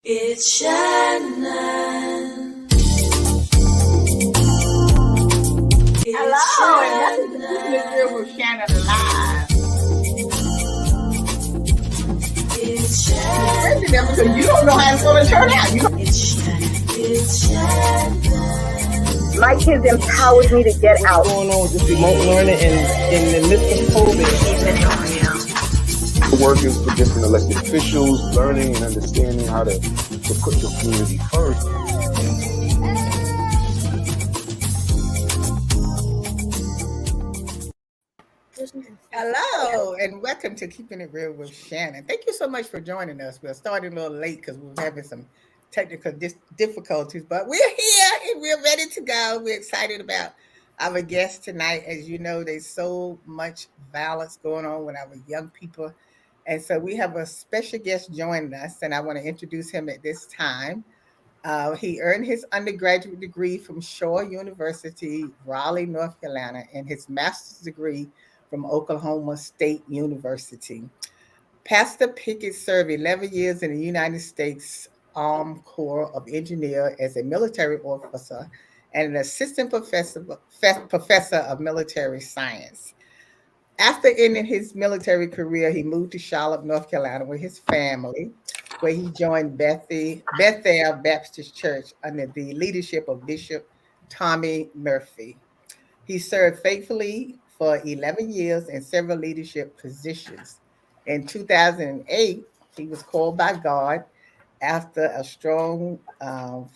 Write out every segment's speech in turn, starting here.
It's Shannon. Hello, and welcome to Keeping It Real with Shannon Live. It's Crazy Shannon. because you don't know how it's going to turn out. It's Shannon. It's Shannon. My kids empowered me to get out. What's going on with this remote learning and in the midst of COVID? Working for different elected officials, learning and understanding how to put your community first. Hello, and welcome to Keeping It Real with Shannon. Thank you so much for joining us. We're starting a little late because we were having some technical difficulties, but we're here and we're ready to go. We're excited about our guest tonight. As you know, there's so much violence going on with our young people. And so we have a special guest joining us, and I want to introduce him at this time. He earned his undergraduate degree from Shaw University, Raleigh, North Carolina, and his master's degree from Oklahoma State University. Pastor Pickett served 11 years in the United States Army Corps of Engineers as a military officer and an assistant professor of military science. After ending his military career, he moved to Charlotte, North Carolina with his family, where he joined Bethel Baptist Church under the leadership of Bishop Tommy Murphy. He served faithfully for 11 years in several leadership positions. In 2008, he was called by God after a strong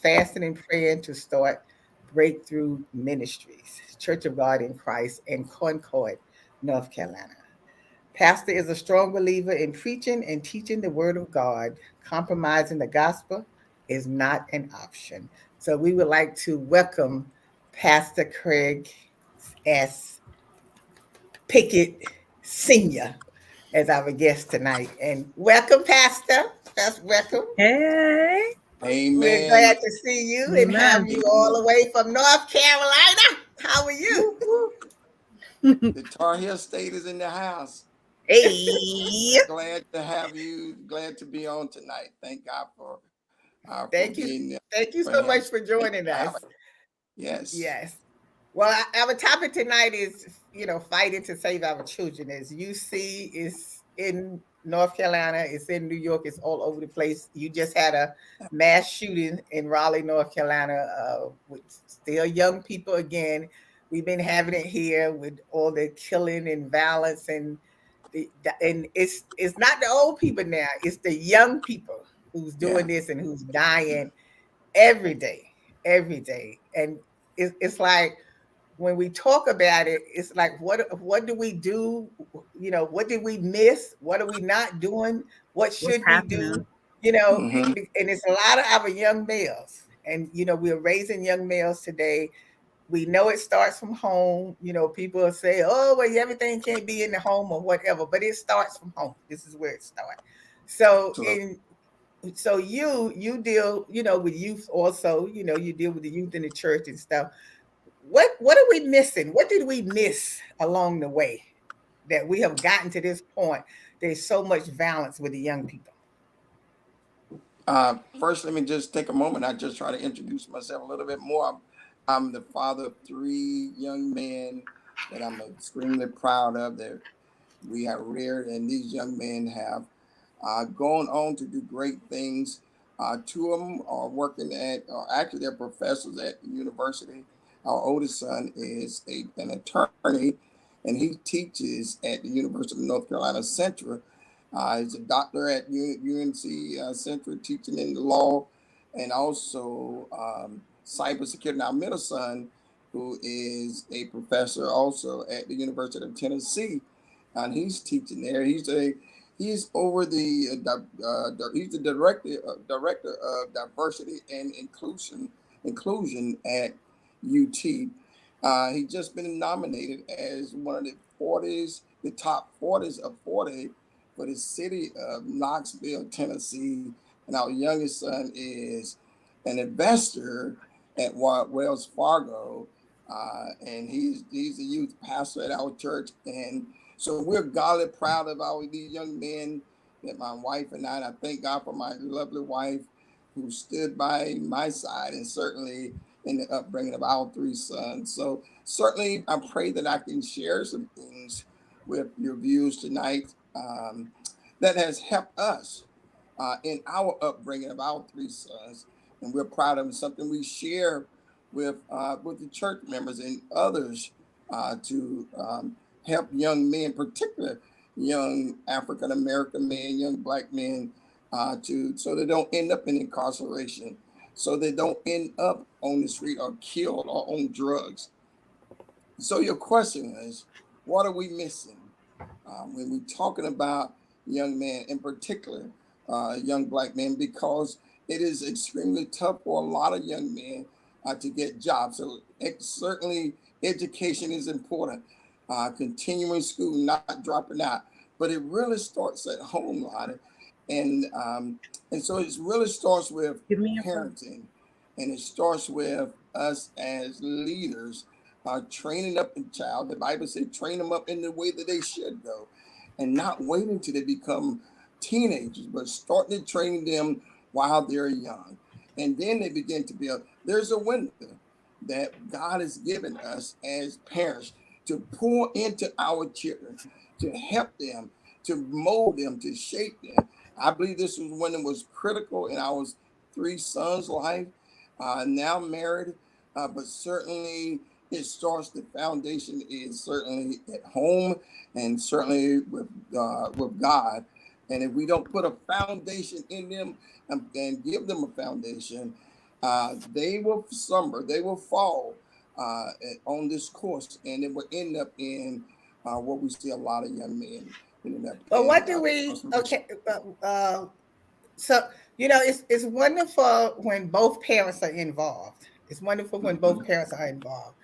fasting and praying to start Breakthrough Ministries, Church of God in Christ in Concord, North Carolina. Pastor is a strong believer in preaching and teaching the word of God. Compromising the gospel is not an option. So we would like to welcome Pastor Craig S. Pickett Sr. as our guest tonight. And welcome, Pastor. Welcome. Hey. We're Amen. glad to see you and have Amen. you all the way from North Carolina. How are you? The Tar Heel State is in the house. Hey. Glad to have you. Glad to be on tonight. Thank God for Thank you. being there. Thank you For so him. much for joining us. Yes. Yes. Well, our topic tonight is, fighting to save our children. As you see, is in North Carolina, it's in New York, it's all over the place. You just had a mass shooting in Raleigh, North Carolina, with still young people again. We've been having it here with all the killing and violence, and it's not the old people now; it's the young people who's doing this and who's dying every day, every day, and it's like when we talk about it, it's like what do we do? What did we miss? What are we not doing? What What's should we do? happening? Mm-hmm. And it's a lot of our young males. And we're raising young males today. We know it starts from home. People will say, "Oh, well, everything can't be in the home or whatever," but it starts from home. This is where it starts. So you deal, with youth also. You deal with the youth in the church and stuff. What are we missing? What did we miss along the way that we have gotten to this point? There's so much violence with the young people. First, let me just take a moment. I just try to introduce myself a little bit more. I'm the father of 3 young men that I'm extremely proud of that we have reared, and these young men have gone on to do great things. 2 of them are working or actually they're professors at the university. Our oldest son is an attorney, and he teaches at the University of North Carolina Central. He's a doctor at UNC Central, teaching in the law and also cybersecurity. Our middle son, who is a professor also at the University of Tennessee, and he's teaching there. He's over he's the director of diversity and inclusion at UT. He's just been nominated as one of the top 40s of 40 for the city of Knoxville, Tennessee. And our youngest son is an investor at Wells Fargo, and he's the youth pastor at our church. And so we're godly proud of these young men that my wife and I thank God for my lovely wife. who stood by my side, and certainly in the upbringing of our three sons. So certainly, I pray that I can share some things with your viewers tonight that has helped us in our upbringing of our three sons, and we're proud of it. Something we share with the church members and others to help young men, particularly young African American men, young Black men, to so they don't end up in incarceration, so they don't end up on the street or killed or on drugs. So your question is, what are we missing when we're talking about young men, in particular, young Black men, because it is extremely tough for a lot of young men to get jobs. So certainly education is important, continuing school, not dropping out, but it really starts at home, Lonnie. And so it really starts with Give me your phone. parenting, and it starts with us as leaders training up the child. The Bible said, train them up in the way that they should go, and not waiting till they become teenagers, but starting to train them while they're young. And then they begin to build. There's a window that God has given us as parents to pour into our children, to help them, to mold them, to shape them. I believe this was when it was critical in our three sons' life, now married, but certainly it starts, the foundation is certainly at home and certainly with God. And if we don't put a foundation in them and give them a foundation, they will slumber, they will fall on this course, and it will end up in what we see a lot of young men ending up But in. what do we? Okay, so it's wonderful when both parents are involved. It's wonderful when both parents are involved.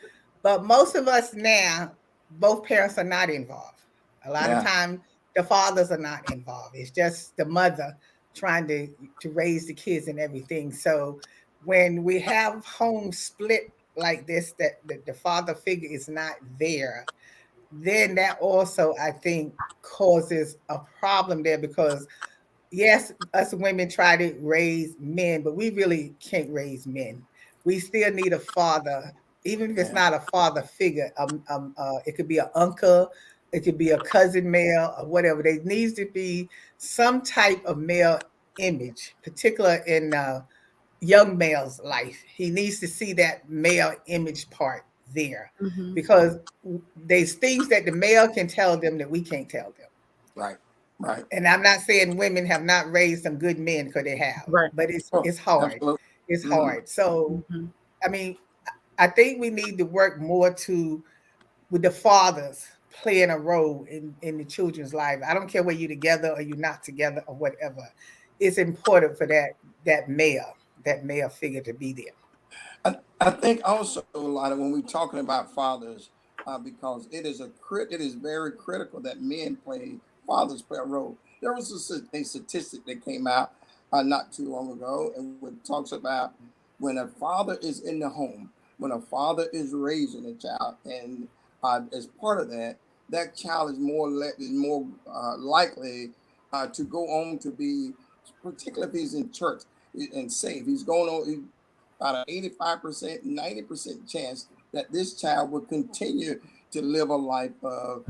But most of us now, both parents are not involved. A lot of Yeah, times, the fathers are not involved. It's just the mother trying to raise the kids and everything. So when we have homes split like this, that the father figure is not there, then that also, I think, causes a problem there because yes, us women try to raise men, but we really can't raise men. We still need a father, even if it's yeah, not a father figure. It could be an uncle, it could be a cousin male, or whatever. There needs to be some type of male image, particular in young male's life. He needs to see that male image part there Mm-hmm. because there's things that the male can tell them that we can't tell them. right, right. And I'm not saying women have not raised some good men, because they have, Right. but it's Oh, it's hard. absolutely. It's Mhm. hard. So Mm-hmm. I mean, I think we need to work more to with the fathers playing a role in the children's life. I don't care whether you're together or you're not together or whatever. It's important for that male figure to be there. I think also a lot of when we're talking about fathers, because it is very critical that fathers play a role. There was a statistic that came out not too long ago, and it talks about when a father is in the home, when a father is raising a child, and as part of that, that child is is more likely to go on to be, particularly if he's in church and saved. He's going on about an 85%, 90% chance that this child will continue to live a life of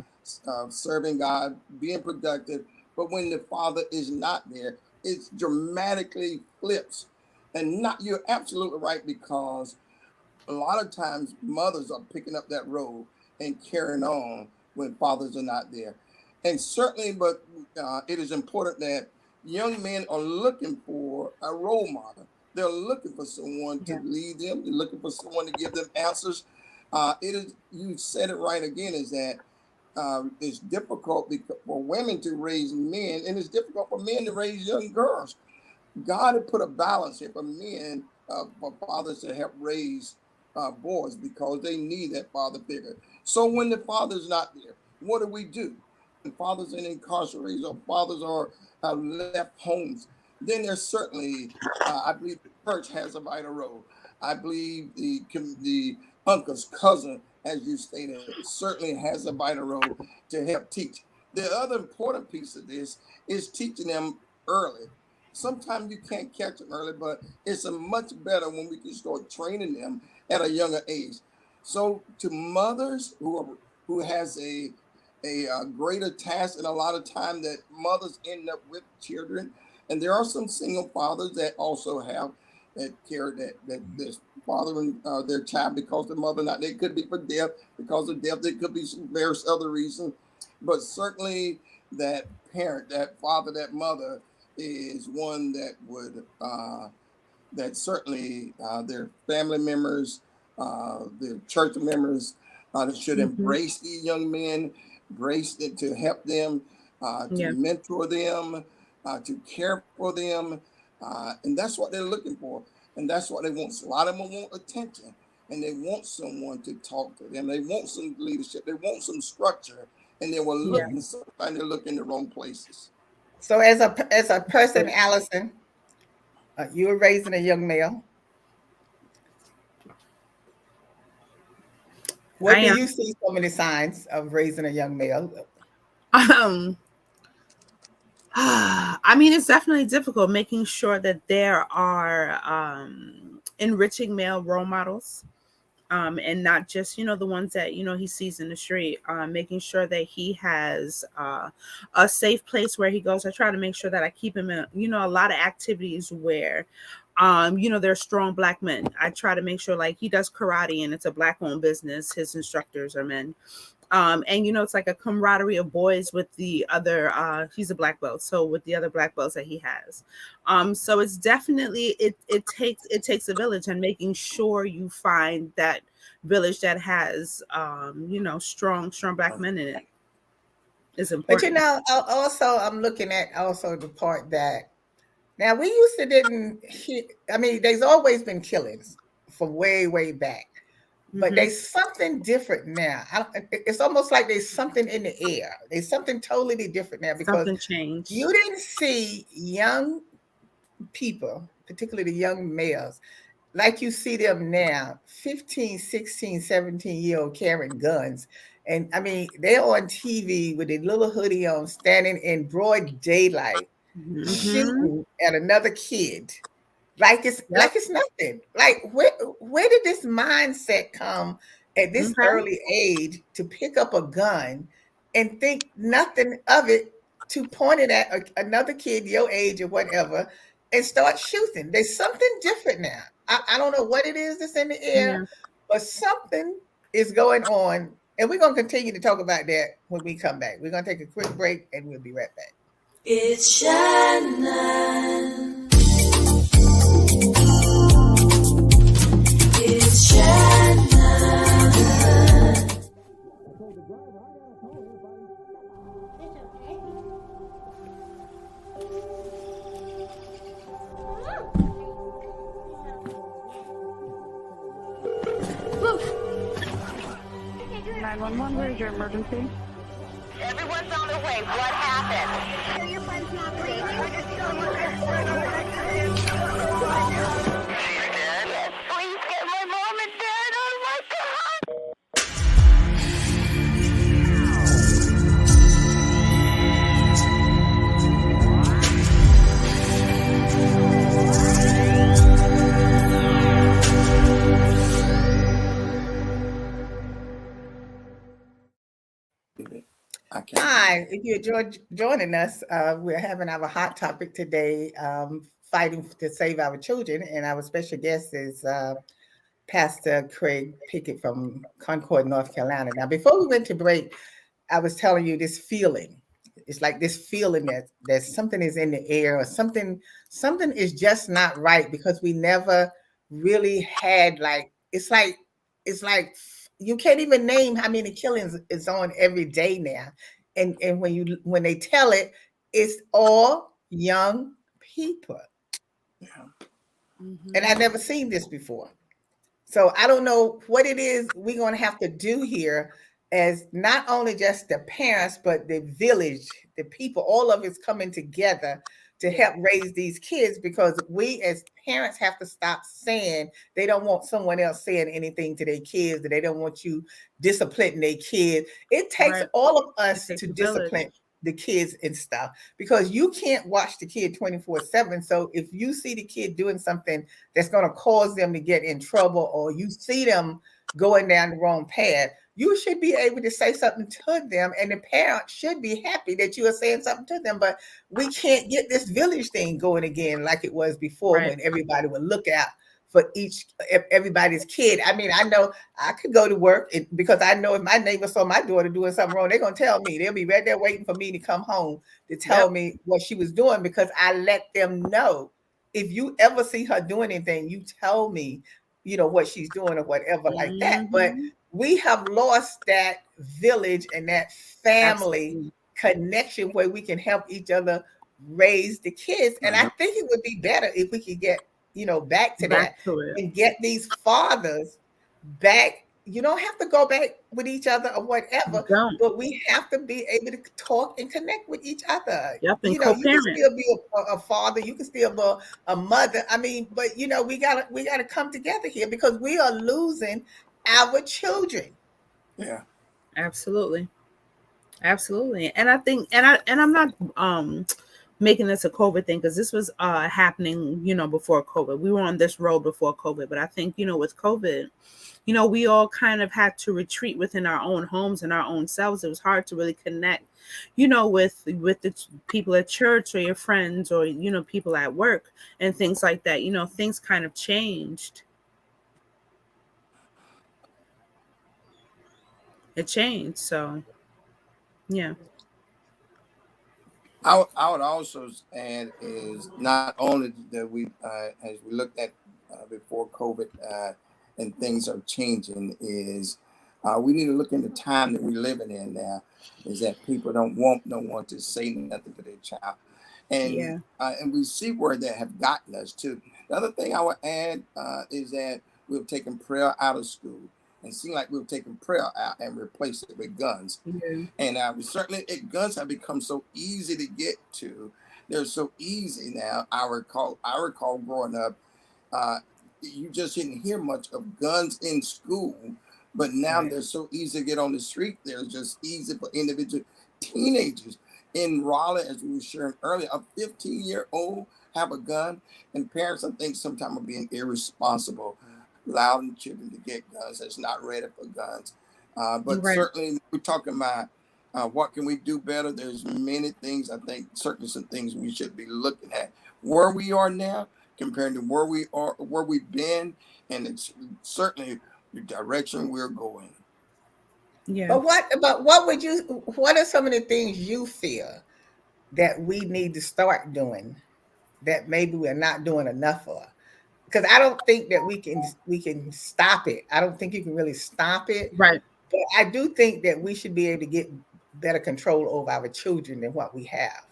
serving God, being productive. But when the father is not there, it dramatically flips. And not you're absolutely right, because a lot of times mothers are picking up that role and carrying on when fathers are not there. And certainly, but it is important that young men are looking for a role model. They're looking for someone to Yeah. lead them. They're looking for someone to give them answers. It is, you said it right again, is that it's difficult for women to raise men, and it's difficult for men to raise young girls. God had put a balance here for men, for fathers to help raise boys, because they need that father figure. So when the father's not there, what do we do? When fathers are incarcerated or fathers are left homes, then there's certainly, I believe the church has a vital role. I believe the uncle's cousin, as you stated, certainly has a vital role to help teach. The other important piece of this is teaching them early. sometimes you can't catch them early, but it's a much better when we can start training them at a younger age. So to mothers who has a greater task, and a lot of time that mothers end up with children, and there are some single fathers that also have that care that this fathering their child because the mother not, they could be for death, because of death there could be some various other reasons, but certainly that parent, that father, that mother is one that would that certainly their family members, their church members should Mm-hmm. embrace these young men, embrace it to help them, to Yeah. mentor them, to care for them. And that's what they're looking for. And that's what they want. A lot of them want attention, and they want someone to talk to them. They want some leadership. They want some structure. And they were Yeah. looking, sometimes they look in the wrong places. So as a person, Allison, you were raising a young male. What I do am. you see so many signs of raising a young male? Um, I mean, it's definitely difficult making sure that there are enriching male role models. And not just, the ones that, he sees in the street, making sure that he has a safe place where he goes. I try to make sure that I keep him in, a lot of activities where, there are strong Black men. I try to make sure like he does karate and it's a Black owned business. His instructors are men. And it's like a camaraderie of boys with the other he's a Black belt, so with the other Black belts that he has. So it's definitely it takes a village, and making sure you find that village that has strong Black men in it is But important. also I'm looking at also the part that now we used to didn't hear, I mean, there's always been killings from way back. But Mhm. there's something different now. It's almost like there's something in the air. There's something totally different now because Something changed. you didn't see young people, particularly the young males, like you see them now, 15, 16, 17-year-old carrying guns. And I mean, they're on TV with a little hoodie on, standing in broad daylight, Mhm. shooting at another kid like Yep. it's nothing. Like where did this mindset come at this Okay. early age to pick up a gun and think nothing of it, to point it at another kid your age or whatever and start shooting? There's something different now. I don't know what it is that's in the air, Yeah. but something is going on. And we're going to continue to talk about that when we come back. We're going to take a quick break and we'll be right back. It's Shannon. It's Shannon. Where's your emergency? Everyone's on their way. What happened? Your friend's not safe. Please get my mom and dad. Oh my God. I can't. Hi, if you're joining us, we're having our hot topic today, fighting to save our children. And our special guest is Pastor Craig Pickett from Concord, North Carolina. Now, before we went to break, I was telling you this feeling. It's like this feeling that something is in the air, or something is just not right, because we never really had, like, it's like you can't even name how many killings is on every day now. And when they tell it, it's all young people. Yeah. And I never seen this before. So I don't know what it is we're going to have to do here, as not only just the parents, but the village, the people, all of us coming together to help raise these kids, because we as parents have to stop saying they don't want someone else saying anything to their kids, that they don't want you disciplining their kids. It takes Right. all of It us takes to a village. discipline. the kids and stuff, because you can't watch the kid 24/7. So if you see the kid doing something that's going to cause them to get in trouble, or you see them going down the wrong path, you should be able to say something to them, and the parents should be happy that you are saying something to them. But we can't get this village thing going again like it was before, Right. when everybody would look out for everybody's kid. I mean, I know I could go to work because I know if my neighbor saw my daughter doing something wrong, they're gonna tell me. They'll be right there waiting for me to come home to tell Yep. me what she was doing, because I let them know. If you ever see her doing anything, you tell me, what she's doing or whatever like that. But Mhm. we have lost that village and that family Absolutely. connection where we can help each other raise the kids. And I think it would be better if we could get, back to that, Back to it. and get these fathers back. You don't have to go back with each other or whatever, Don't. but we have to be able to talk and connect with each other. Yep. And You can co-parent. still be a father, you can still be a mother. I mean, but we gotta come together here, because we are losing our children. Yeah. Absolutely. Absolutely. And I think, and I'm not making this a COVID thing, because this was happening, before COVID. We were on this road before COVID, but I think, with COVID, we all kind of had to retreat within our own homes and our own selves. It was hard to really connect, with the people at church, or your friends, or people at work and things like that. Things kind of changed. It changed. So yeah. I would also add is not only that we, as we looked at before COVID, and things are changing, is we need to look in the time that we're living in now. Is that people don't want to say nothing to their child, Yeah. and we see where that have gotten us to. The other thing I would add is that we've taken prayer out of school, and seem like we've taken prayer out and replaced it with guns. Yeah. And we certainly, guns have become so easy to get to. They're so easy now. I recall growing up, you just didn't hear much of guns in school, but now Right. they're so easy to get on the street. They're just easy for individual teenagers in Raleigh, as we were sharing earlier. A 15-year-old have a gun, and parents, I think, sometimes are being irresponsible, allowing children to get guns that's not ready for guns. You're But right. certainly, we're talking about what can we do better. There's many things. I think certainly some things we should be looking at where we are now compared to where we are, where we've been, and it's certainly the direction we're going. Yeah. What are some of the things you feel that we need to start doing that maybe we're not doing enough of? Because I don't think that we can stop it. I don't think you can really stop it. Right. But I do think that we should be able to get better control over our children than what we have.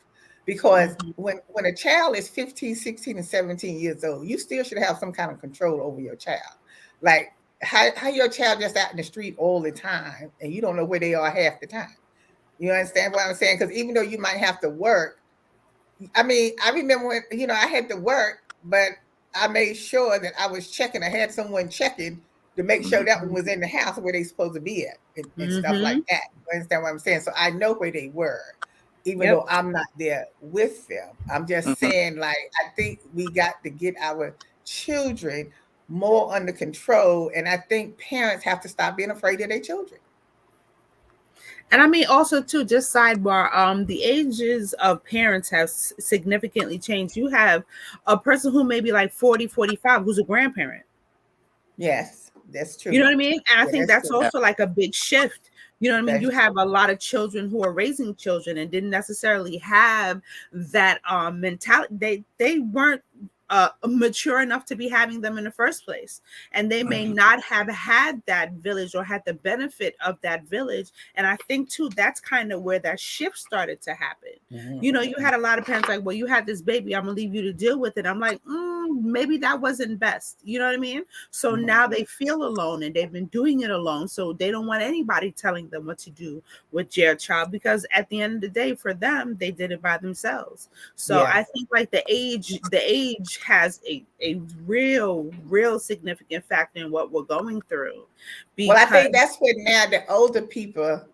Because Mhm. when a child is 15, 16, and 17 years old, you still should have some kind of control over your child. Like, how your child just out in the street all the time and you don't know where they are half the time. You understand what I'm saying? Because even though you might have to work, I mean, I remember when, I had to work, but I made sure that I was checking. I had someone checking to make sure that one was in the house where they supposed to be at, and stuff like Mhm. that. You understand what I'm saying? So I know where they were, even Yep. though I'm not there with them. I'm just Mhm. saying, like, I think we got to get our children more under control. And I think parents have to stop being afraid of their children. And I mean, also too, just sidebar, the ages of parents have significantly changed. You have a person who may be like 40, 45, who's a grandparent. Yes, that's You know true. what I mean? And I Yeah, think that's that's true. Yeah. also like a big shift. You know what I mean? That's You have true. a lot of children who are raising children and didn't necessarily have that mentality. They weren't mature enough to be having them in the first place, and they may Mhm. not have had that village or had the benefit of that village. And I think too, that's kind of where that shift started to happen. Mhm. You had a lot of parents like, well, you had this baby, I'm gonna leave you to deal with it. I'm like, maybe that wasn't best. You know what I mean? So Mhm. now they feel alone, and they've been doing it alone, so they don't want anybody telling them what to do with their child, because at the end of the day, for them, they did it by themselves. So Yeah. I think like the age has a real significant factor in what we're going through, Well, I because think that's what now the older people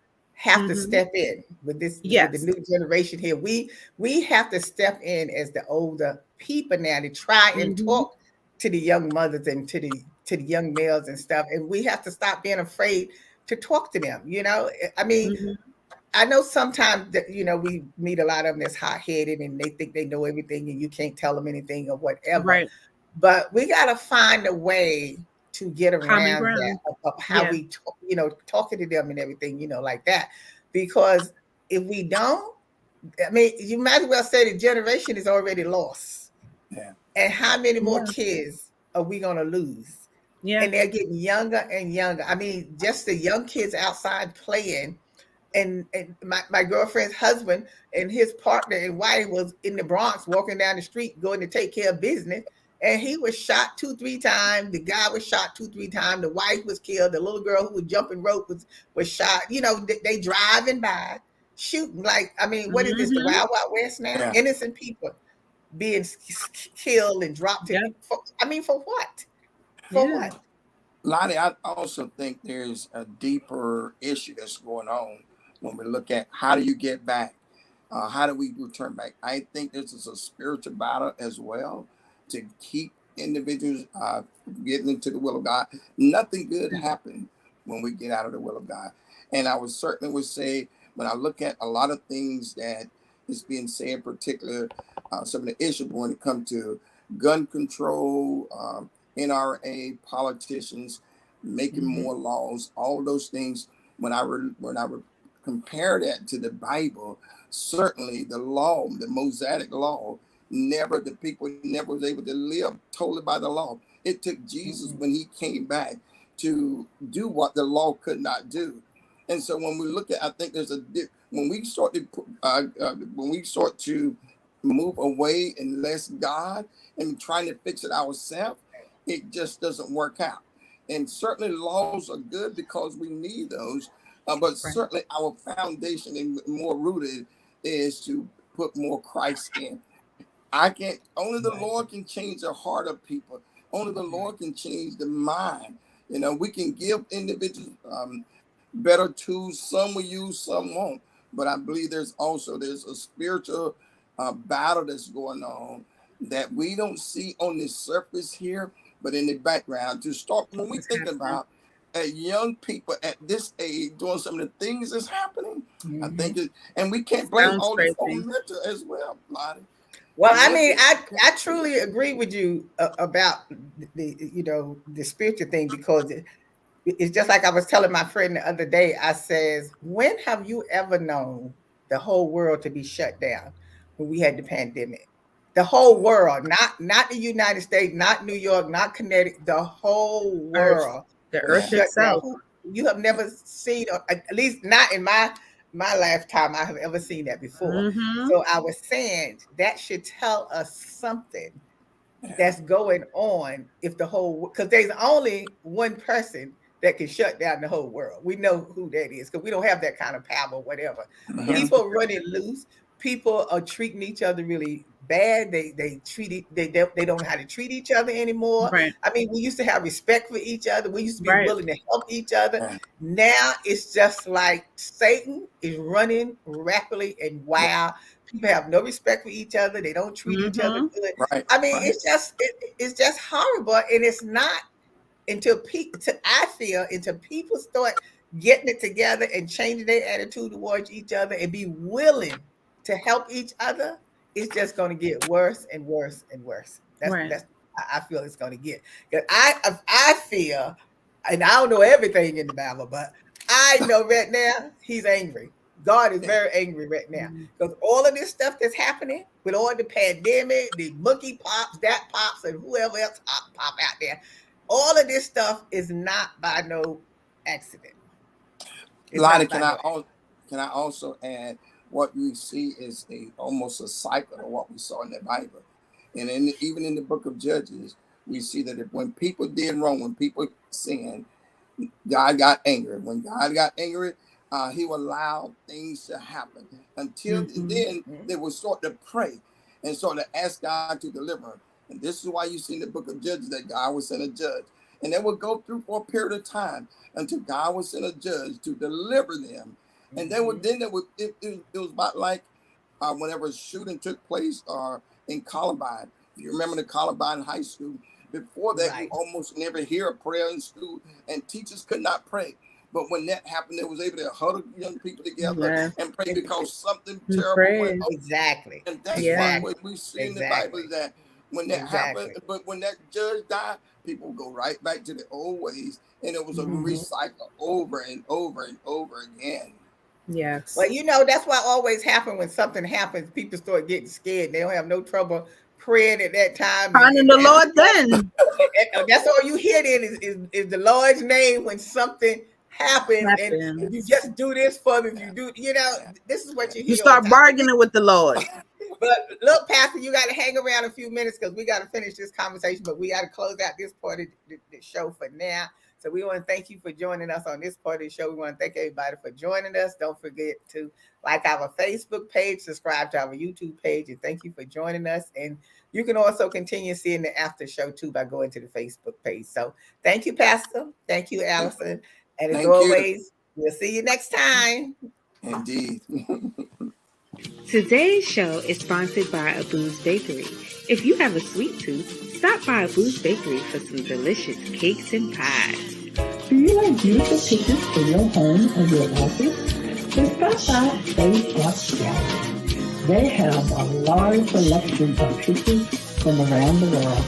have to Mhm. step in with this with the Yes. new generation here. We have to step in as the older people now to try and Mhm. talk to the young mothers and to the young males and stuff. And we have to stop being afraid to talk to them. I mean, Mhm. I know sometimes that we meet a lot of them that's hot headed and they think they know everything and you can't tell them anything or whatever. Right. But we got to find a way to get Common around that ground. of how Yeah. we talk, talking to them and everything, like that. Because if we don't, I mean, you might as well say the generation is already lost. Yeah. And how many more Yeah. kids are we going to lose? Yeah. And they're getting younger and younger. I mean, just the young kids outside playing and my girlfriend's husband and his partner and wife was in the Bronx walking down the street going to take care of business. And he was shot 2-3 times. The guy was shot 2-3 times. The wife was killed. The little girl who was jumping rope was shot. They driving by shooting. Like, I mean, what is this? The Mhm. Wild Wild West now? Yeah. Innocent people being killed and dropped. Yep. I mean, for what? For Yeah. what? Lonnie, I also think there's a deeper issue that's going on when we look at how do you get back? How do we return back? I think this is a spiritual battle as well to keep individuals getting into the will of God. Nothing good happens when we get out of the will of God. And I would certainly would say when I look at a lot of things that is being said, particular some of the issues when it comes to gun control, NRA, politicians making Mhm. more laws, all of those things. When I compare that to the Bible, certainly the law, the Mosaic law, the people never was able to live totally by the law. It took Jesus Mhm. when he came back to do what the law could not do. And so when we look at, I think there's when we start to move away and less God and trying to fix it ourselves, it just doesn't work out. And certainly laws are good because we need those, but Right. certainly our foundation and more rooted is to put more Christ in. I can't. Only the Right. Lord can change the heart of people. Only the Right. Lord can change the mind. We can give individuals better tools. Some will use, some won't. But I believe there's a spiritual battle that's going on that we don't see on the surface here, but in the background. To start when we It's think happening. about at young people at this age doing some of the things that's happening, I think Mhm. and we can't blame Sounds all this on crazy. mental as well, Lottie. Well, I mean, Mental. I truly agree with you about the spiritual thing because it's just like I was telling my friend the other day. I says, when have you ever known the whole world to be shut down when we had the pandemic? The whole world, not the United States, not New York, not Connecticut, the whole Earth. world The was earth Yeah. shut down. itself. You have never seen, or at least not in my lifetime, I have ever seen that before. Mhm. So I was saying that should tell us something Yeah. that's going on if the whole because there's only one person that can shut down the whole world. We know who that is because we don't have that kind of power or whatever. Yeah. Mhm. People running loose. People are treating each other really bad. They don't know how to treat each other anymore. Right. I mean, we used to have respect for each other. We used to be Right. willing to help each other. Yeah. Now it's just like Satan is running rapidly and Yeah. wild. People have no respect for each other. They don't treat each other Mhm. good. Right. I mean, Right. it's just horrible, and it's not until people. I feel until people start getting it together and changing their attitude towards each other and be willing to help each other. It's just going to get worse and worse and worse. Right. That's I feel it's going to get. 'Cause I feel, and I don't know everything in the Bible, but I know right now he's angry. God is Yeah. very angry right now Mhm. because all of this stuff that's happening with all the pandemic, the monkey pops, that pops, and whoever else pop out there, all of this stuff is not by no accident. It's Lottie, not by no accident. can I also add what we see is a almost a cycle of what we saw in the Bible, and even in the book of Judges, we see that when people did wrong, when people sinned, God got angry. When God got angry, He would allow things to happen. Until Mhm. then, Mhm. they would start to pray and sort of ask God to deliver them. And this is why you see in the book of Judges that God would send a judge. And they would go through for a period of time until God would send a judge to deliver them. And then it was about like whenever a shooting took place in Columbine. If you remember the Columbine High School, before that, you almost never hear a prayer in school, and teachers could not pray. But when that happened, they was able to huddle young people together and pray because something terrible went on. Exactly. And that's why what we see in the Bible is that when that happened, but when that judge died, people go right back to the old ways, and it was a recycle over and over and over again. Yes. Well, that's what always happens when something happens. People start getting scared. They don't have no trouble praying at that time. Finding the Lord then. That's all you hear then is the Lord's name when something happens. And if you just do this for me, if you do, this is what you hear. You start bargaining with the Lord. But look, Pastor, you got to hang around a few minutes because we got to finish this conversation, but we got to close out this part of the show for now. So we want to thank you for joining us on this part of the show. We want to thank everybody for joining us. Don't forget to like our Facebook page, subscribe to our YouTube page, and thank you for joining us. And you can also continue seeing the after show too by going to the Facebook page. So thank you, Pastor. Thank you, Allison. And as always, we'll see you next time. Indeed. Today's show is sponsored by Abu's Bakery. If you have a sweet tooth, stop by Abu's Bakery for some delicious cakes and pies. Do you like beautiful pictures for your home or your office? Then stop by Stage Box Gallery. They have a large selection of pictures from around the world.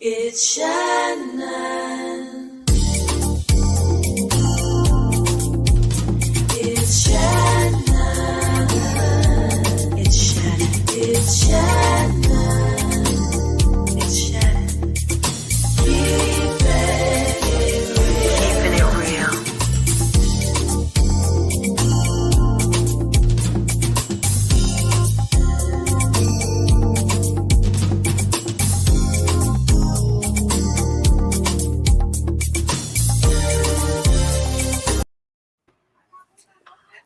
It's Shannon. It's Shannon. It's Shannon. It's Shannon. It's Shannon. Keeping it real.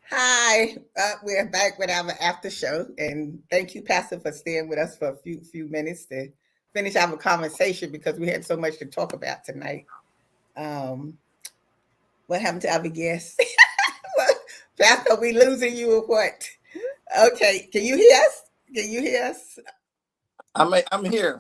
Hi, we're back with our after show, and thank you, Pastor, for staying with us for a few minutes to finish our conversation because we had so much to talk about tonight. What happened to our guests? Pastor, are we losing you or what? Okay, can you hear us? Can you hear us? I'm here.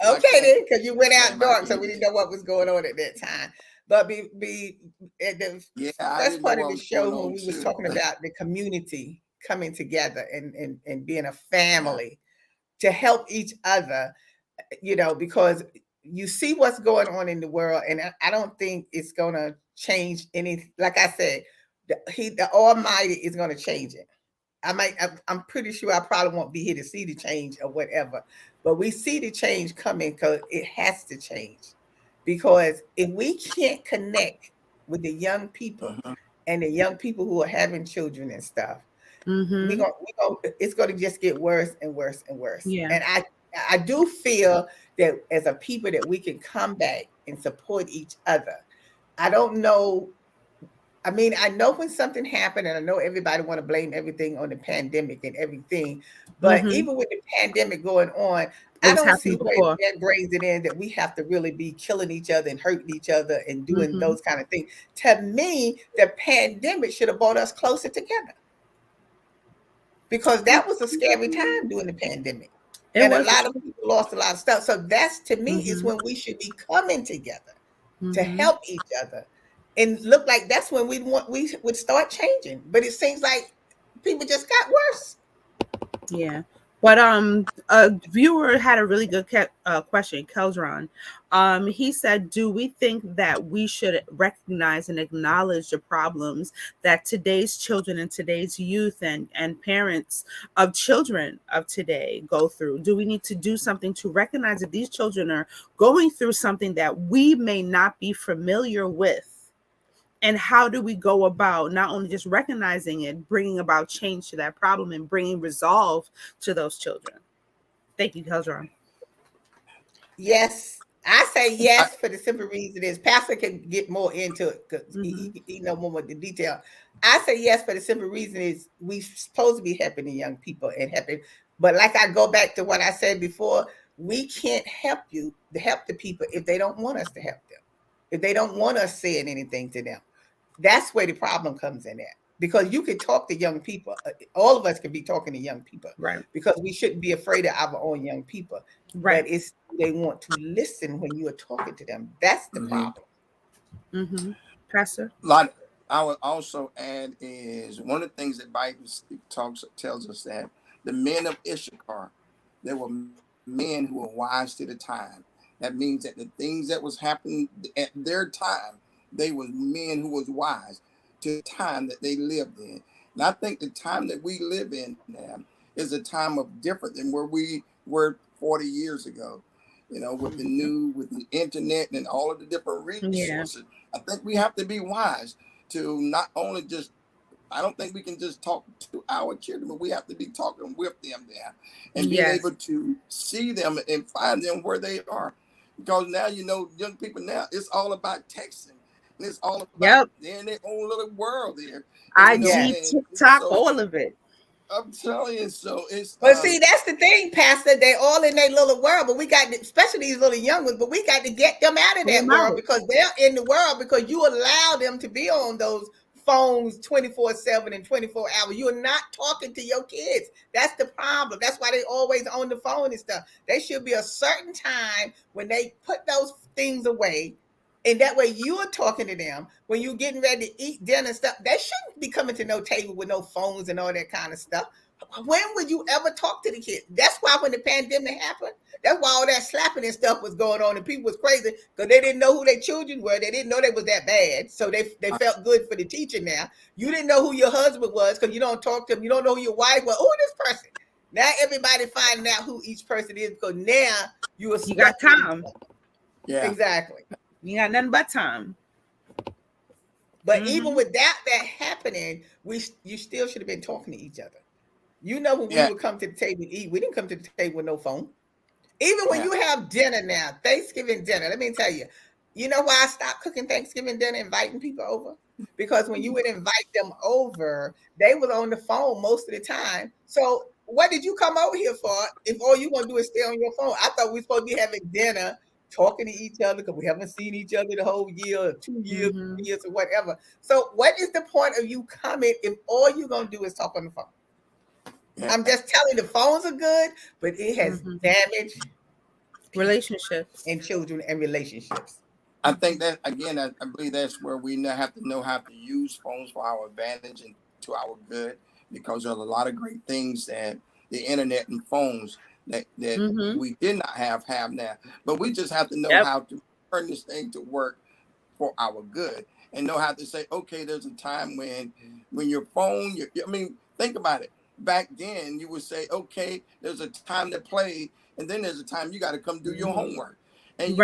Okay, then, because you went out dark, so we didn't know what was going on at that time. But be at the first part of the show when we was talking about the community coming together and being a family to help each other, because you see what's going on in the world, and I don't think it's gonna change any. Like I said, the Almighty is gonna change it. I'm pretty sure I probably won't be here to see the change or whatever, but we see the change coming because it has to change. Because if we can't connect with the young people and the young people who are having children and stuff, it's going to just get worse and worse and worse. Yeah. And I do feel that as a people that we can come back and support each other. I don't know. I mean, I know when something happened, and I know everybody want to blame everything on the pandemic and everything, but even with the pandemic going on, I don't see where that brings it in that we have to really be killing each other and hurting each other and doing those kind of things. To me, the pandemic should have brought us closer together because that was a scary time during the pandemic. And a lot of people lost a lot of stuff. So that's, to me, is when we should be coming together to help each other. And look like that's when we would start changing. But it seems like people just got worse. Yeah. But a viewer had a really good question, Keldron. He said, do we think that we should recognize and acknowledge the problems that today's children and today's youth and parents of children of today go through? Do we need to do something to recognize that these children are going through something that we may not be familiar with? And how do we go about not only just recognizing it, bringing about change to that problem and bringing resolve to those children? Thank you, Keldron. Yes, I say yes for the simple reason is Pastor can get more into it because he know more with the detail. I say yes for the simple reason is we supposed to be helping the young people and helping. But like I go back to what I said before, we can't help the people if they don't want us to help them. If they don't want us saying anything to them. That's where the problem comes in at. Because you can talk to young people. All of us can be talking to young people. Right. Because we shouldn't be afraid of our own young people. Right. But it's they want to listen when you are talking to them. That's the problem. Mm-hmm. Pastor? Lot I would also add is one of the things that Bible tells us that the men of Issachar, there were men who were wise to the time. That means that the things that was happening at their time, they were men who was wise to the time that they lived in. And I think the time that we live in now is a time of different than where we were 40 years ago. You know, with the internet and all of the different resources. I think we have to be wise to not only just, I don't think we can just talk to our children, but we have to be talking with them there and being able to see them and find them where they are. Because now, you know, young people now, it's all about texting. And it's all about they're in their own little world there. IG, TikTok, all of it. I'm telling you, so it's. But see, that's the thing, Pastor. They all in their little world, but we got, especially these little young ones, but we got to get them out of that world because they're in the world because you allow them to be on those phones 24/7 and 24 hours. You are not talking to your kids. That's the problem. That's why they always on the phone and stuff. There should be a certain time when they put those things away. And that way you are talking to them when you're getting ready to eat dinner and stuff. They shouldn't be coming to no table with no phones and all that kind of stuff. When would you ever talk to the kids? That's why when the pandemic happened, that's why all that slapping and stuff was going on and people was crazy because they didn't know who their children were. They didn't know they was that bad. So they felt good for the teacher now. You didn't know who your husband was because you don't talk to them. You don't know who your wife was. Who is this person? Now everybody finding out who each person is because now you got time. Yeah, exactly. You got nothing but time. But even with that happening, you still should have been talking to each other. You know, when we would come to the table to eat, we didn't come to the table with no phone. Even when you have dinner now, Thanksgiving dinner, let me tell you, you know why I stopped cooking Thanksgiving dinner, inviting people over? Because when you would invite them over, they was on the phone most of the time. So what did you come over here for if all you want to do is stay on your phone? I thought we were supposed to be having dinner, talking to each other because we haven't seen each other the whole year, or 2 years, 3 years, or whatever. So what is the point of you coming if all you're going to do is talk on the phone? I'm just telling you, the phones are good, but it has damaged relationships and children and relationships. I think that, again, I believe that's where we now have to know how to use phones for our advantage and to our good, because there's a lot of great things that the internet and phones that we did not have now. But we just have to know how to turn this thing to work for our good and know how to say, okay, there's a time when your phone, I mean, think about it. Back then, you would say, okay, there's a time to play, and then there's a time you got to come do your homework. And you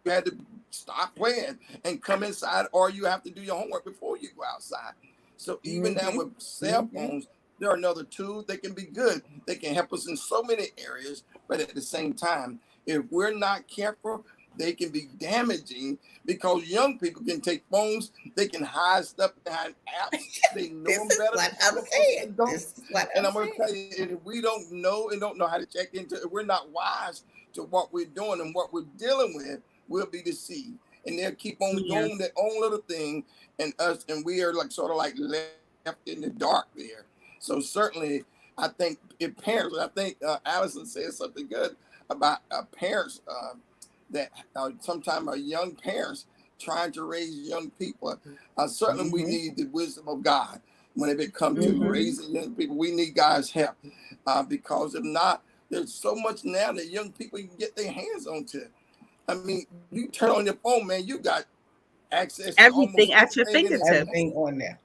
had to stop playing and come inside, or you have to do your homework before you go outside. So even now with cell phones, there are another tools. They can be good. They can help us in so many areas, but at the same time, if we're not careful, they can be damaging because young people can take phones. They can hide stuff behind apps. They know them better. What I'm saying. And I'm going to tell you, if we don't know and don't know how to check into it, we're not wise to what we're doing and what we're dealing with, we'll be deceived. And they'll keep on doing their own little thing, and we are like sort of like left in the dark there. So certainly, I think if parents, I think Allison said something good about parents that sometimes are young parents trying to raise young people. Certainly, we need the wisdom of God when it comes to raising young people. We need God's help because if not, there's so much now that young people can get their hands onto. I mean, you turn on your phone, man, you got access to everything at your fingertips. Everything on there.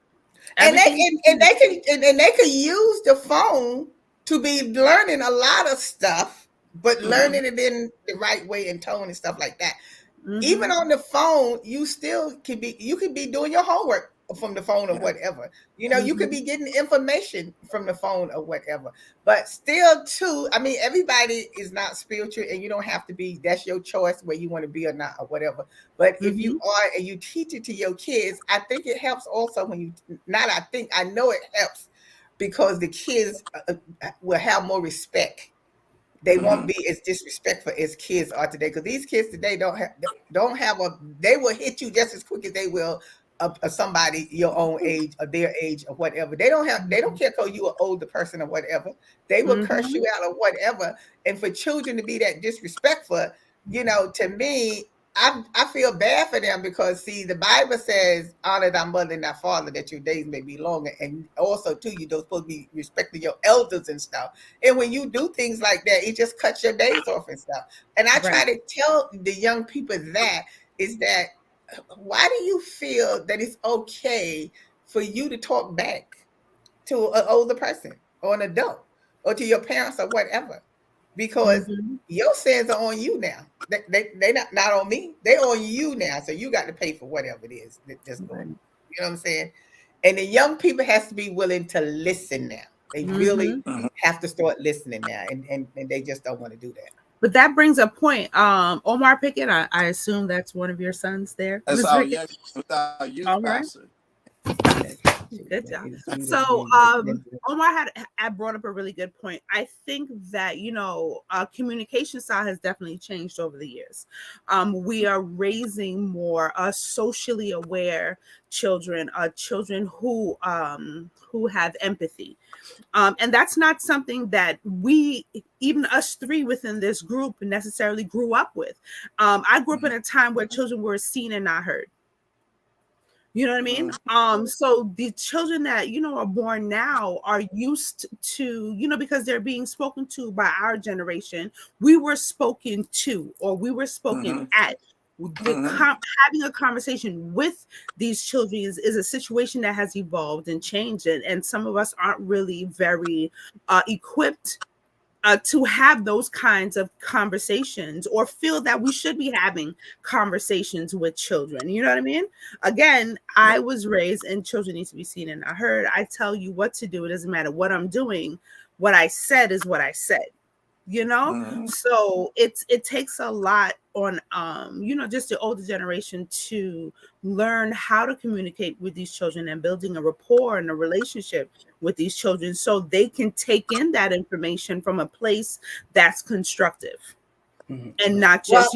And they can use the phone to be learning a lot of stuff, but learning it in the right way and tone and stuff like that. Even on the phone, you could be doing your homework from the phone or whatever. You know, you could be getting information from the phone or whatever. But still, too, I mean, everybody is not spiritual, and you don't have to be. That's your choice where you want to be or not or whatever. But if you are and you teach it to your kids, I think it helps also when you. I know it helps because the kids will have more respect. They won't be as disrespectful as kids are today, because these kids today don't have they will hit you just as quick as they will of somebody your own age or their age or whatever. They don't care because you an older person or whatever. They will curse you out or whatever. And for children to be that disrespectful, to me, I feel bad for them because see, the Bible says, honor thy mother and thy father that your days may be longer. And also too, you don't supposed to be respecting your elders and stuff. And when you do things like that, it just cuts your days off and stuff. And I try to tell the young people that why do you feel that it's okay for you to talk back to an older person or an adult or to your parents or whatever? Because your sins are on you now. They not on me. They on you now. So you got to pay for whatever it is that's going on. You know what I'm saying? And the young people has to be willing to listen now. They really have to start listening now. And they just don't want to do that. But that brings a point. Omar Pickett, I assume that's one of your sons there. That's our youth pastor. Good job. So Omar had brought up a really good point. I think that communication style has definitely changed over the years. We are raising more socially aware children, children who have empathy. And that's not something that even us three within this group necessarily grew up with. I grew up in a time where children were seen and not heard. You know what I mean? So the children that, are born now are used to, because they're being spoken to by our generation. We were spoken to, or we were spoken at. Having a conversation with these children is a situation that has evolved and changed, and some of us aren't really very equipped to have those kinds of conversations, or feel that we should be having conversations with children. You know what I mean? Again, I was raised and children need to be seen and not heard. I tell you what to do. It doesn't matter what I'm doing. What I said is what I said. So it takes a lot on just the older generation to learn how to communicate with these children and building a rapport and a relationship with these children so they can take in that information from a place that's constructive and not just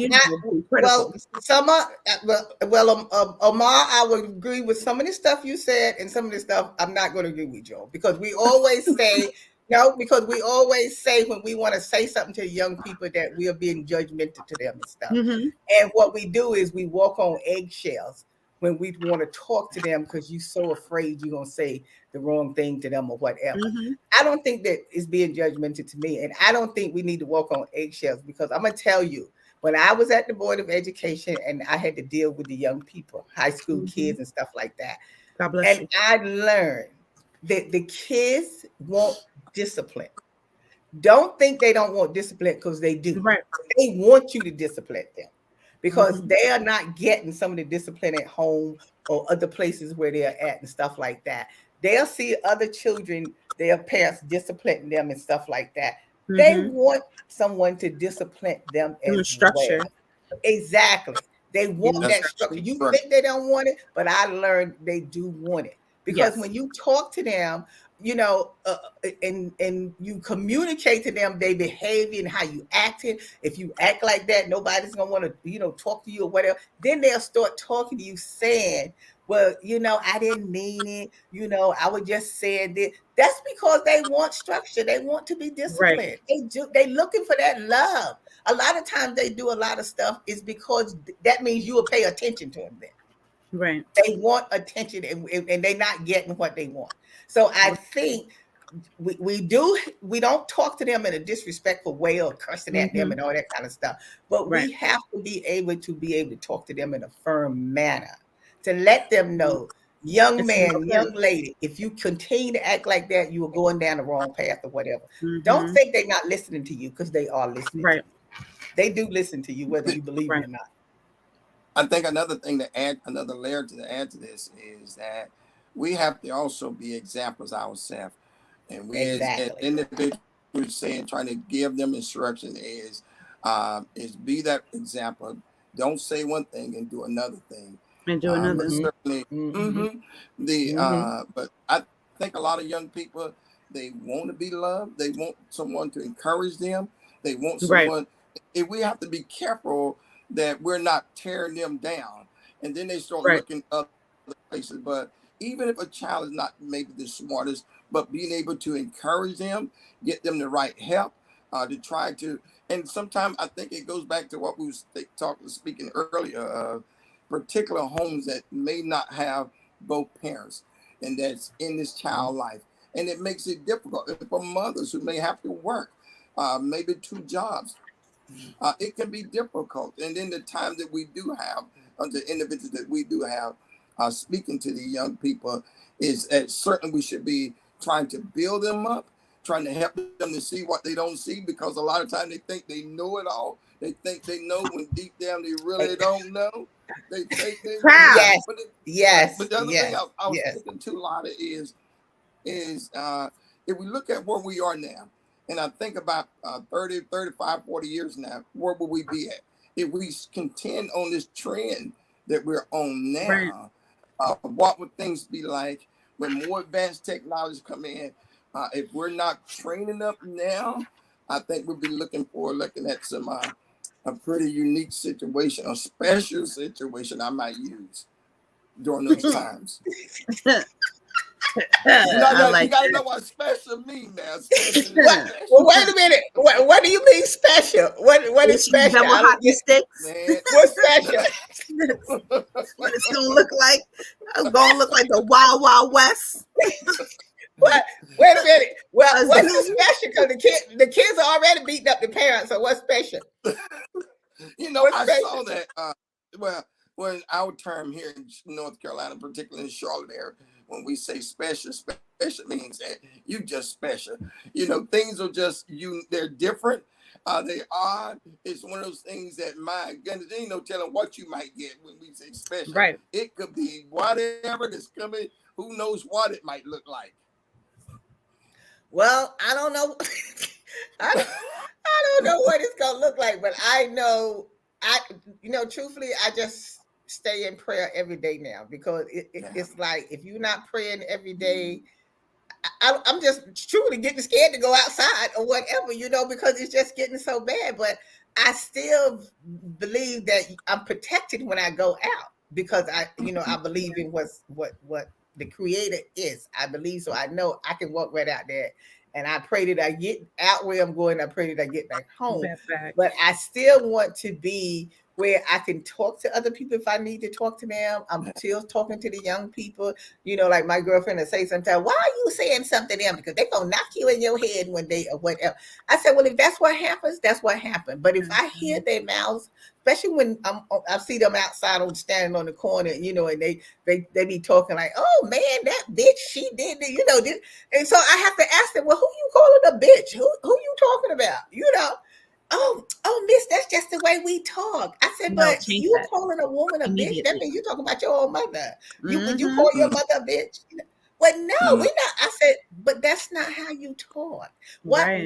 critical. Omar, I would agree with some of the stuff you said, and some of the stuff I'm not going to agree with, Joe, because we always say when we want to say something to young people that we are being judgmental to them and stuff. And what we do is we walk on eggshells when we want to talk to them because you're so afraid you're going to say the wrong thing to them or whatever. I don't think that is being judgmental to me. And I don't think we need to walk on eggshells, because I'm going to tell you, when I was at the Board of Education and I had to deal with the young people, high school kids and stuff like that. God bless you. I learned that the kids want discipline. Don't think they don't want discipline, because they do. They want you to discipline them because they are not getting some of the discipline at home or other places where they're at and stuff like that. They'll see other children, their parents disciplining them and stuff like that. They want someone to discipline them as structure. Well. Exactly. They want that structure. You think they don't want it, but I learned they do want it. Because when you talk to them, and you communicate to them their behavior and how you acted. If you act like that, nobody's gonna want to, talk to you or whatever. Then they'll start talking to you saying, well, I didn't mean it. I was just saying this. That's because they want structure. They want to be disciplined. They looking for that love. A lot of times they do a lot of stuff is because that means you will pay attention to them then. Right. They want attention and they're not getting what they want. So I think we don't talk to them in a disrespectful way or cursing at them and all that kind of stuff. But we have to be able to talk to them in a firm manner to let them know, young man, young lady, if you continue to act like that, you are going down the wrong path or whatever. Don't think they're not listening to you, because they are listening. To you. They do listen to you, whether you believe it or not. I think another thing to add, another layer to add to this is that we have to also be examples ourselves. And we as individuals saying, trying to give them instruction is be that example. Don't say one thing and do another thing. And do another. Certainly, but I think a lot of young people, they want to be loved. They want someone to encourage them. They want someone. And we have to be careful that we're not tearing them down. And then they start looking up places. But even if a child is not maybe the smartest, but being able to encourage them, get them the right help, to try to, and sometimes I think it goes back to what we was speaking earlier, particular homes that may not have both parents, and that's in this child life, and it makes it difficult for mothers who may have to work, maybe 2 jobs. It can be difficult. And then the time that we do have, the individuals that we do have speaking to the young people, is that certainly we should be trying to build them up, trying to help them to see what they don't see, because a lot of times they think they know it all. They think they know when deep down they really don't know. They think they know. Yes, But, yes, but the other thing yes, I was yes. thinking too, Lotta, is if we look at where we are now, and I think about 30, 35, 40 years now, where will we be at? If we contend on this trend that we're on Right. now, what would things be like when more advanced technologies come in? If we're not training up now, I think we'll be looking at some a pretty unique situation, a special situation I might use during those times. You gotta know what special means now. Special is What? special. Well, wait a minute. What do you mean special? What is special? Double I don't hockey get sticks. Man, what's special. What it's gonna look like? It's gonna look like the Wild Wild West. What? Wait a minute. Well, Us what's do. the special? Because the kids are already beating up the parents. So what's special? What's I special? saw that. Well, when our term here in North Carolina, particularly in Charlotte area, when we say special means that you just special. Things are just they're different. They are. It's one of those things that, my goodness, there ain't no telling what you might get when we say special. Right. It could be whatever that's coming. Who knows what it might look like? Well, I don't know. I don't know what it's gonna look like, but I know truthfully, I just stay in prayer every day now, because it's like, if you're not praying every day, I'm just truly getting scared to go outside or whatever, because it's just getting so bad. But I still believe that I'm protected when I go out, because I believe in what the Creator is. I believe, so I know I can walk right out there, and I pray that I get out where I'm going. I pray that I get back home. But I still want to be where I can talk to other people if I need to talk to them. I'm still talking to the young people. Like my girlfriend will say sometimes, "Why are you saying something to them? Because they're going to knock you in your head one day or whatever." I said, well, if that's what happens, that's what happened. But if I hear their mouths, especially when I see them outside or standing on the corner, and they be talking like, "Oh man, that bitch, she did this," and so I have to ask them, "Well, who you calling a bitch? Who you talking about?" Oh, miss, that's just the way we talk. I said, No, but change you that calling a woman a bitch, that immediately. means you're talking about your own mother. Would you Mhm. call your mother a bitch? Well, no, we're not. I said, but that's not how you talk. Right.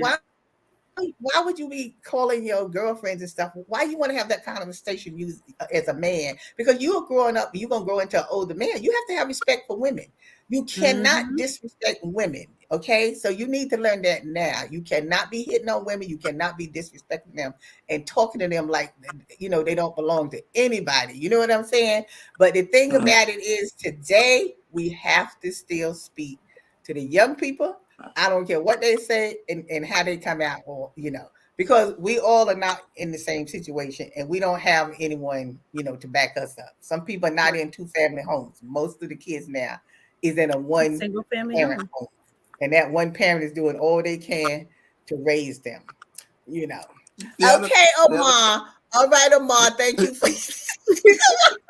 Why would you be calling your girlfriends and stuff? Why you want to have that conversation you as a man? Because you're growing up, you're gonna grow into an older man. You have to have respect for women. You cannot Mhm. disrespect women. Okay, so you need to learn that now. You cannot be hitting on women. You cannot be disrespecting them and talking to them like they don't belong to anybody. You know what I'm saying? But the thing about it is, today we have to still speak to the young people. I don't care what they say and how they come out, or because we all are not in the same situation, and we don't have anyone to back us up. Some people are not in 2-family homes. Most of the kids now is in a one Single family parent home. home, and that one parent is doing all they can to raise them. Okay, Omar. All right, Omar. Thank you for.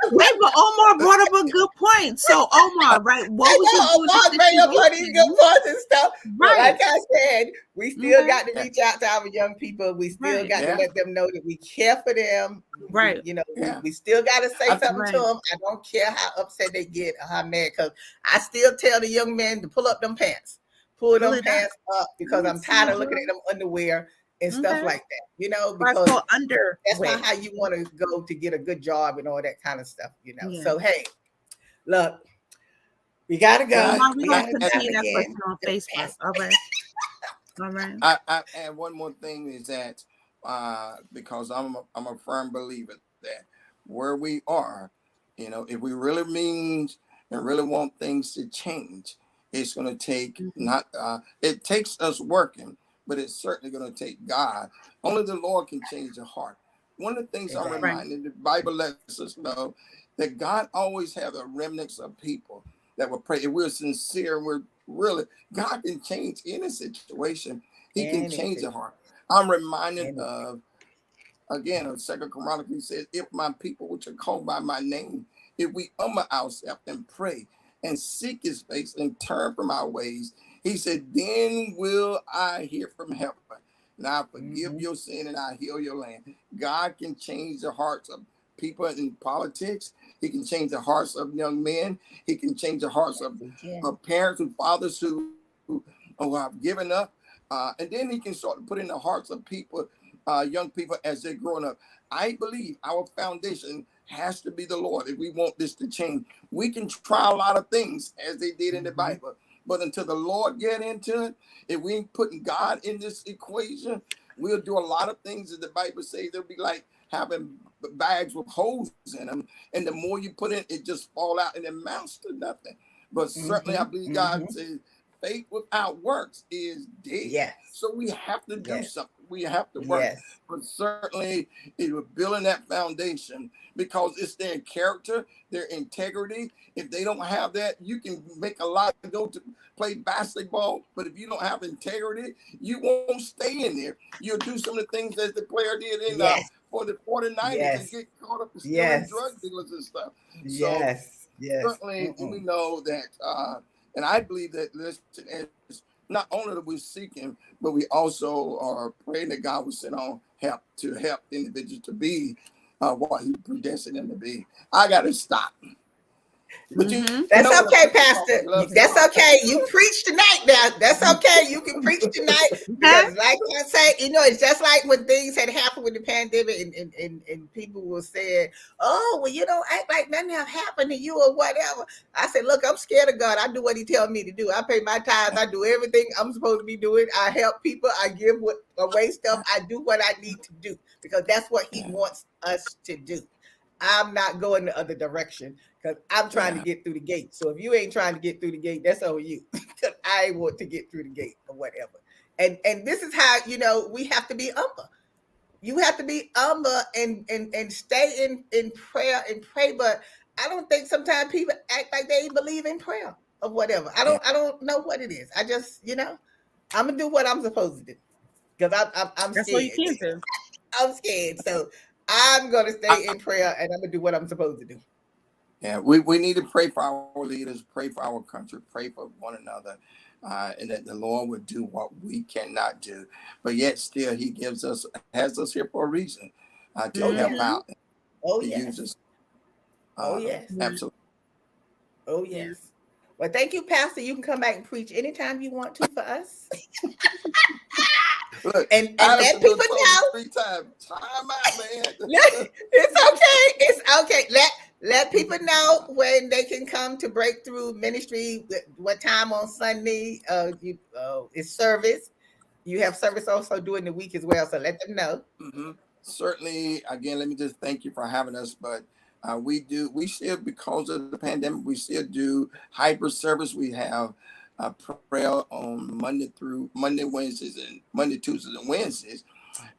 Wait, but Omar brought up a good point. So Omar, right? What would you do in Omar bring up all these good points and stuff. But like I said, we still got to reach out to our young people. We still got to let them know that we care for them. Right. We still got to say something to them. I don't care how upset they get or how mad, because I still tell the young men to pull up them pants. Pull them pants up, because I'm tired of looking at them underwear and stuff like that, because that's not how you want to go to get a good job and all that kind of stuff, So, hey, look, we got to go. We got to continue that question on Facebook. All right. All right. I and one more thing is that because I'm a firm believer that where we are, if we really mean and really want things to change, it's going to take Mhm. not, it takes us working, but it's certainly going to take God. Only the Lord can change the heart. One of the things I'm Exactly. Right. reminded, the Bible lets us know that God always have a remnants of people that will pray. If we're sincere, we're really, God can change any situation. He can change Anything. the heart. I'm reminded Anything. of, again, of Second Chronicles says, if my people which are called by my name, if we humble ourselves and pray and seek his face and turn from our ways, he said, then will I hear from heaven. And I forgive Mm-hmm. your sin and I heal your land. God can change the hearts of people in politics. He can change the hearts of young men. He can change the hearts Yes, he can. of parents and fathers who have given up. And then he can start to put in the hearts of people, young people, as they're growing up. I believe our foundation has to be the Lord if we want this to change. We can try a lot of things as they did in the Mm-hmm. Bible, but until the Lord get into it, if we ain't putting God in this equation, we'll do a lot of things that the Bible says. They'll be like having bags with holes in them, and the more you put in, it just fall out and it amounts to nothing. But certainly, I believe Mm-hmm. God Mm-hmm. says faith without works is dead. Yes. So we have to do Yes. something. We have to work. Yes. But certainly, it was building that foundation because it's their character, their integrity. If they don't have that, you can make a lot to go to play basketball, but if you don't have integrity, you won't stay in there. You'll do some of the things that the player did in Yes. for the 49ers and Yes. get caught up in stealing Yes. drug dealers and stuff. So Yes. Yes. certainly we Mm-mm. know that, and I believe that this is not only that we're seeking, but we also are praying that God will send on help to help individuals to be what He predestined them to be. I got to stop. But you Mm-hmm. That's know what okay, a preacher Pastor. always loves to That's do. okay. You preach tonight now. That's okay. You can preach tonight because, like I say, it's just like when things had happened with the pandemic and people will say, oh, well, you don't act like nothing have happened to you or whatever. I said, look, I'm scared of God. I do what he tells me to do. I pay my tithes. I do everything I'm supposed to be doing. I help people. I give away stuff. I do what I need to do because that's what he wants us to do. I'm not going the other direction because I'm trying to Yeah. get through the gate. So if you ain't trying to get through the gate, that's on you. Because I want to get through the gate or whatever. And this is how we have to be humble. You have to be humble and stay in prayer and pray. But I don't think sometimes people act like they believe in prayer or whatever. Yeah. I don't know what it is. I just I'm gonna do what I'm supposed to do because I'm That's all you scared. can do. I'm scared. So I'm gonna I, stay in prayer and I'm gonna do what I'm supposed to do. yeah, we need to pray for our leaders, pray for our country, pray for one another, and that the Lord would do what we cannot do. But yet still, He has us here for a reason, to Oh help yes. Mm-hmm. out Oh and use yes. us. Oh yes. Yeah. Absolutely. Oh Yeah. yes. Well, thank you, Pastor. You can come back and preach anytime you want to for us. Look, and let Allison done people told me know. 3 times. Time out, man. It's okay. It's okay. Let people know when they can come to Breakthrough Ministry. What time on Sunday? It's service. You have service also during the week as well. So let them know. Hmm. Certainly, again, let me just thank you for having us. But we still, because of the pandemic, we still do hybrid service. We have prayer on Monday, Wednesdays, and Monday, Tuesdays, and Wednesdays.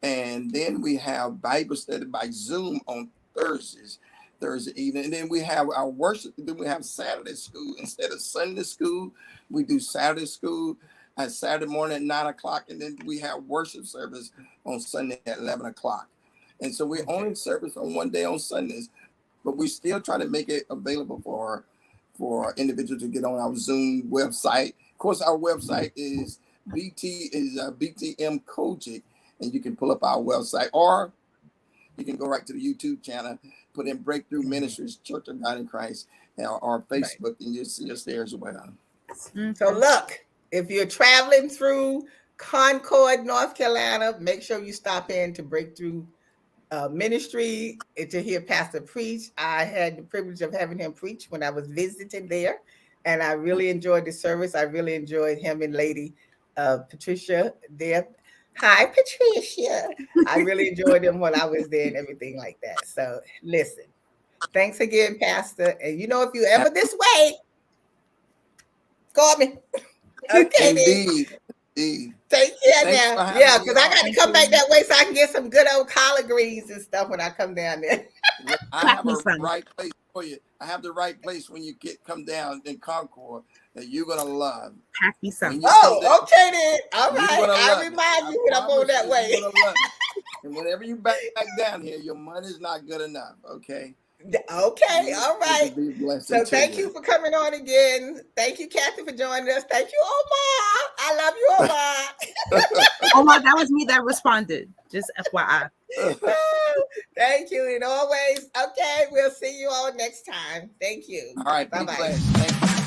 And then we have Bible study by Zoom on Thursday evening. And then we have our worship. Then we have Saturday school. Instead of Sunday school, we do Saturday school at Saturday morning at 9 o'clock. And then we have worship service on Sunday at 11 o'clock. And so we Okay. only service on one day on Sundays, but we still try to make it available for individuals to get on our Zoom website. Of course, our website is BTM COGIC, and you can pull up our website, or you can go right to the YouTube channel, put in Breakthrough Ministries Church of God in Christ, or Right. Facebook, and you'll see us there as well. So Okay. look, if you're traveling through Concord, North Carolina, make sure you stop in to Breakthrough Ministry to hear Pastor preach. I had the privilege of having him preach when I was visiting there, and I really enjoyed the service. I really enjoyed him and Lady Patricia there. Hi, Patricia. I really enjoyed them while I was there and everything like that. So listen. Thanks again, Pastor. And you know, if you ever this way, call me. Okay, then. Indeed. Indeed. Take care Thanks now. for having Yeah, me because I on. got to come back that way so I can get some good old collard greens and stuff when I come down there. I have a right place for you. I have the right place when you come down in Concord that you're gonna love. Pack me some. Oh, okay then. All right. I'll It. remind you when I'm on that way. You're gonna love it. And whenever you back down here, your money's not good enough. Okay. Okay, all right. So thank you for coming on again. Thank you, Kathy, for joining us. Thank you, Omar. I love you, Omar. Omar, that was me that responded. Just FYI. Thank you, and always. Okay, we'll see you all next time. Thank you. All right. Bye-bye. Thank you.